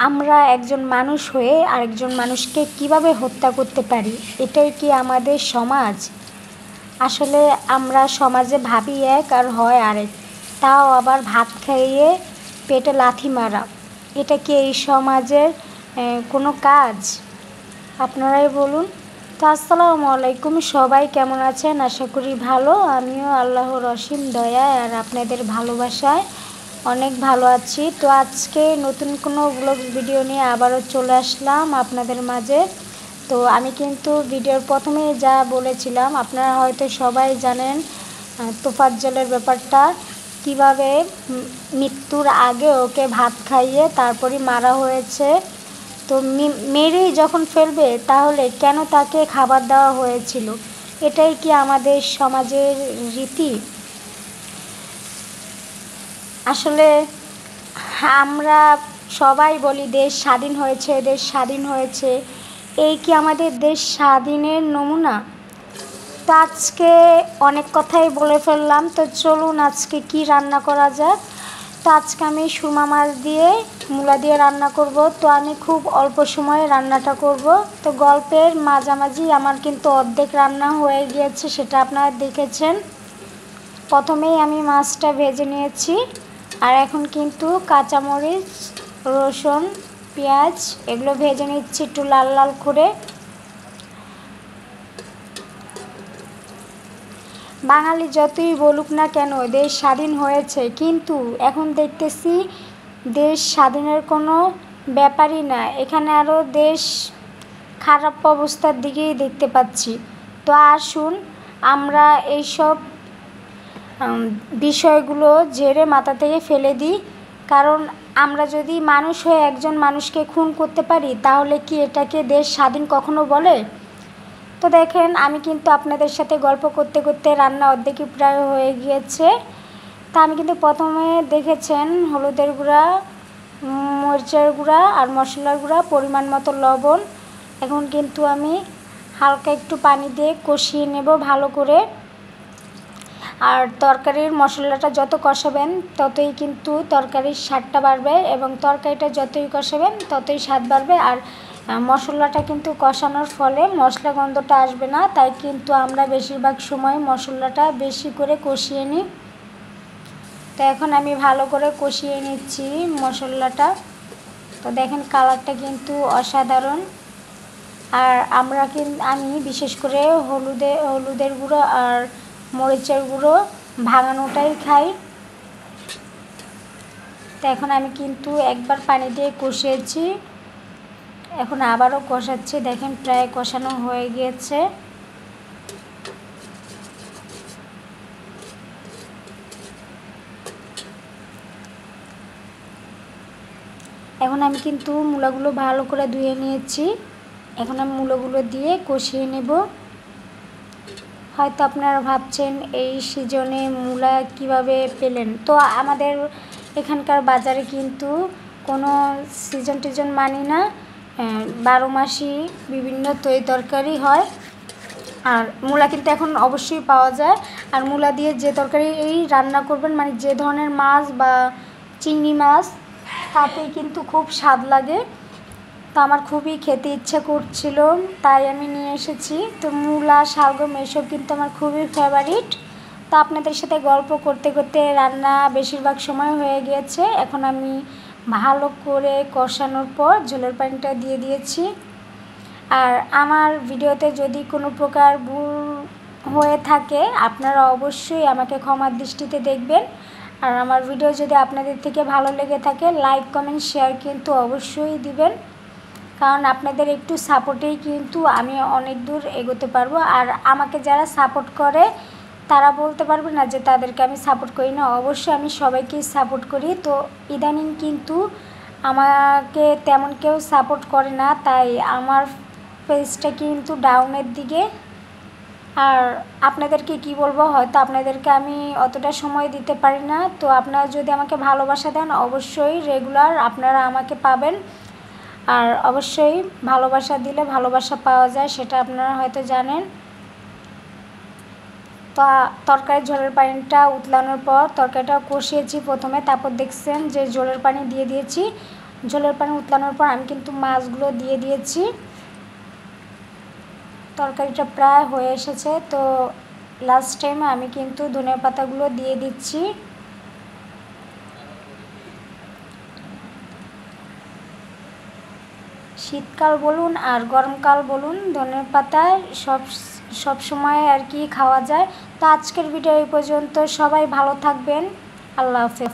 আমরা একজন মানুষ হয়ে আরেকজন মানুষকে কিভাবে হত্যা করতে পারি, এটাই কি আমাদের সমাজ? আসলে আমরা সমাজে ভাবি এক আর হয় আরেক, তাও আবার ভাত খাইয়ে পেটে লাথি মারা। এটা কি এই সমাজের কোনো কাজ? আপনারাই বলুন। তো আসসালামু আলাইকুম, সবাই কেমন আছেন? আশা করি ভালো। আমিও আল্লাহর অসীম দয়ায় আর আপনাদের ভালোবাসায় অনেক ভালো আছি। তো আজকে নতুন কোনো ব্লগ ভিডিও নিয়ে আবারও চলে আসলাম আপনাদের মাঝে। তো আমি কিন্তু ভিডিওর প্রথমেই যা বলেছিলাম, আপনারা হয়তো সবাই জানেন তোফাজ্জলের ব্যাপারটা, কিভাবে মৃত্যুর আগে ওকে ভাত খাইয়ে তারপরই মারা হয়েছে। তো মেরেই যখন ফেলবে তাহলে কেন তাকে খাবার দেওয়া হয়েছিল? এটাই কি আমাদের সমাজের রীতি? আসলে আমরা সবাই বলি দেশ স্বাধীন হয়েছে, দেশ স্বাধীন হয়েছে। এই কি আমাদের দেশ স্বাধীনের নমুনা? তো আজকে অনেক কথাই বলে ফেললাম, তো চলুন আজকে কি রান্না করা যাক। তো আজকে আমি সুরমা মাছ দিয়ে মূলা দিয়ে রান্না করব। তো আমি খুব অল্প সময়ে রান্নাটা করব। তো গল্পের মাঝামাঝি আমার কিন্তু অর্ধেক রান্না হয়ে গিয়েছে, সেটা আপনারা দেখেছেন। প্রথমেই আমি মাছটা ভেজে নিয়েছি, আর এখন কিন্তু কাঁচামরিচ, রসুন, পেঁয়াজ এগুলো ভেজে নিচ্ছি একটু লাল লাল করে। বাঙালি যতই বলুক না কেন দেশ স্বাধীন হয়েছে, কিন্তু এখন দেখতেছি দেশ স্বাধীনের কোনো ব্যাপারই না, এখানে আরও দেশ খারাপ অবস্থার দিকেই দেখতে পাচ্ছি। তো আসুন আমরা এইসব বিষয়গুলো ঝেড়ে মাথা থেকে ফেলে দিই। কারণ আমরা যদি মানুষ হয়ে একজন মানুষকে খুন করতে পারি, তাহলে কি এটাকে দেশ স্বাধীন কখনো বলে? তো দেখেন আমি কিন্তু আপনাদের সাথে গল্প করতে করতে রান্না অর্ধেকই প্রায় হয়ে গিয়েছে। তা আমি কিন্তু প্রথমে দেখেছেন হলুদের গুঁড়া, মরিচের গুঁড়া আর মশলার গুঁড়া, পরিমাণ মতো লবণ। এখন কিন্তু আমি হালকা একটু পানি দিয়ে কষিয়ে নেব ভালো করে। আর তরকারির মশলাটা যত কষাবেন ততই কিন্তু তরকারির স্বাদটা বাড়বে, এবং তরকারিটা যতই কষাবেন ততই স্বাদ বাড়বে। আর মশলাটা কিন্তু কষানোর ফলে মশলা গন্ধটা আসবে না, তাই কিন্তু আমরা বেশিরভাগ সময় মশলাটা বেশি করে কষিয়ে নিই। তো এখন আমি ভালো করে কষিয়ে নিচ্ছি মশলাটা। তো দেখেন কালারটা কিন্তু অসাধারণ। আর আমি বিশেষ করে হলুদের গুঁড়ো আর মরিচের গুঁড়ো ভাঙানোটাই খাই। তো এখন আমি কিন্তু একবার পানি দিয়ে কষিয়েছি, এখন আবারও কষাচ্ছি। দেখেন প্রায় কষানো হয়ে গিয়েছে। এখন আমি কিন্তু মূলাগুলো ভালো করে ধুয়ে নিয়েছি, এখন আমি মূলাগুলো দিয়ে কষিয়ে নেব। হয়তো আপনারা ভাবছেন এই সিজনে মূলা কিভাবে পেলেন। তো আমাদের এখানকার বাজারে কিন্তু কোনো সিজন টিজন মানি না, 12 মাসই বিভিন্ন তরকারি হয়। আর মূলা কিন্তু এখন অবশ্যই পাওয়া যায়। আর মূলা দিয়ে যে তরকারি রান্না করবেন, মানে যে ধরনের মাছ বা চিংড়ি মাছ, তাতেই কিন্তু খুব স্বাদ লাগে। তো আমার খুবই খেতে ইচ্ছা করছিল, তাই আমি নিয়ে এসেছি। তো মূলা, শালগম এসব কিন্তু আমার খুবই ফেভারিট। তো আপনাদের সাথে গল্প করতে করতে রান্না বেশিরভাগ সময় হয়ে গিয়েছে। এখন আমি ভালো করে কষানোর পর ঝোলের পানিটা দিয়ে দিয়েছি। আর আমার ভিডিওতে যদি কোনো প্রকার ভুল হয়ে থাকে আপনারা অবশ্যই আমাকে ক্ষমার দৃষ্টিতে দেখবেন। আর আমার ভিডিও যদি আপনাদের থেকে ভালো লেগে থাকে, লাইক, কমেন্ট, শেয়ার কিন্তু অবশ্যই দিবেন, কারণ আপনাদের একটু সাপোর্টেই কিন্তু আমি অনেক দূর এগোতে পারবো। আর আমাকে যারা সাপোর্ট করে তারা বলতে পারবে না যে তাদেরকে আমি সাপোর্ট করি না, অবশ্যই আমি সবাইকেই সাপোর্ট করি। তো ইদানিং কিন্তু আমাকে তেমন কেউ সাপোর্ট করে না, তাই আমার পেজটা কিন্তু ডাউনের দিকে। আর আপনাদেরকে কি বলবো, হয়তো আপনাদেরকে আমি অতটা সময় দিতে পারি না। তো আপনারা যদি আমাকে ভালোবাসা দেন, অবশ্যই রেগুলার আপনারা আমাকে পাবেন। আর অবশ্যই ভালোবাসা দিলে ভালোবাসা পাওয়া যায়, সেটা আপনারা হয়তো জানেন। তো তরকারির ঝোলের পানিটা উতলানোর পর তরকারিটা কষিয়েছি প্রথমে, তারপর দেখছেন যে ঝোলের পানি দিয়ে দিয়েছি। ঝোলের পানি উতলানোর পর আমি কিন্তু মাছগুলো দিয়ে দিয়েছি। তরকারিটা প্রায় হয়ে এসেছে। তো লাস্ট টাইমে আমি কিন্তু ধনিয়া পাতাগুলো দিয়ে দিচ্ছি। শীতকাল বলুন আর গরমকাল বলুন, ধনিয়া পাতা সব সময় আর কি খাওয়া যায়। তো আজকের ভিডিও এই পর্যন্ত। সবাই ভালো থাকবেন। আল্লাহ হাফেজ।